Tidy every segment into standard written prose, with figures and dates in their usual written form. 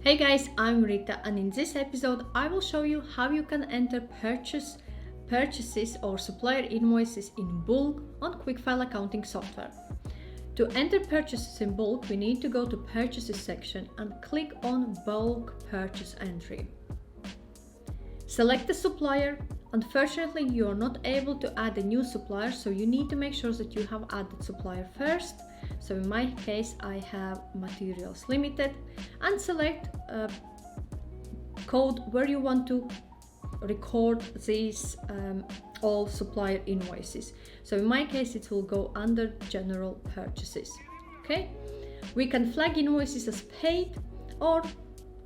Hey guys, I'm Rita, and in this episode I will show you how you can enter purchases or supplier invoices in bulk on QuickFile accounting software. To enter purchases in bulk, we need to go to Purchases section and click on Bulk Purchase Entry. Select the supplier. Unfortunately, you are not able to add a new supplier, so you need to make sure that you have added supplier first. So in my case, I have Materials Limited, and select a code where you want to record these all supplier invoices. So in my case, it will go under General Purchases. Okay, we can flag invoices as paid or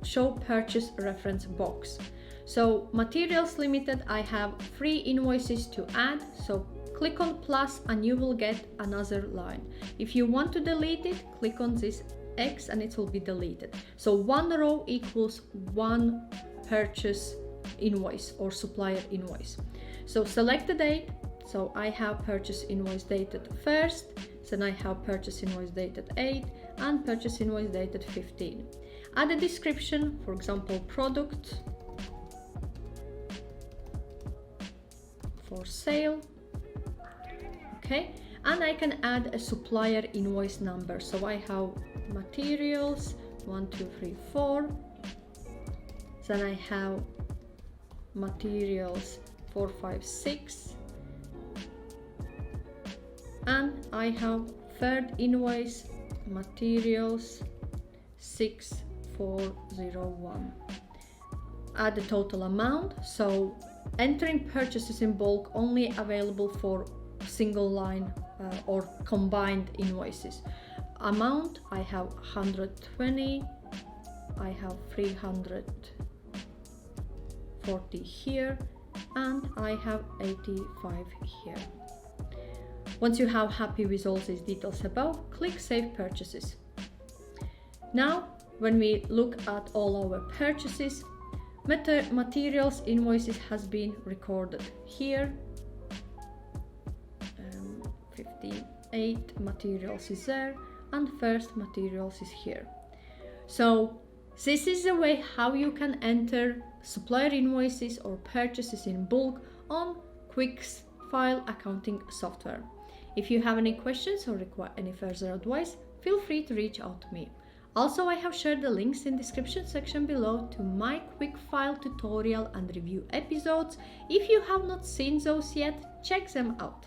show purchase reference box. So Materials Limited, I have 3 invoices to add, so click on plus and you will get another line. If you want to delete it, click on this X and it will be deleted. So one row equals one purchase invoice or supplier invoice. So select the date. So I have purchase invoice dated 1st, then I have purchase invoice dated 8 and purchase invoice dated 15. Add a description, for example, product for sale. Okay, and I can add a supplier invoice number. So I have materials 1, 2, 3, 4. Then I have materials 4, 5, 6. And I have third invoice materials 6401. Add the total amount. So entering purchases in bulk only available for single line or combined invoices. Amount, I have 120, I have 340 here, and I have 85 here. Once you have happy with all these details above, click Save Purchases. Now, when we look at all our purchases, materials invoices has been recorded here. 58 materials is there, and first materials is here. So this is the way how you can enter supplier invoices or purchases in bulk on QuickFile accounting software. If you have any questions or require any further advice, feel free to reach out to me. Also, I have shared the links in the description section below to my QuickFile tutorial and review episodes. If you have not seen those yet, check them out.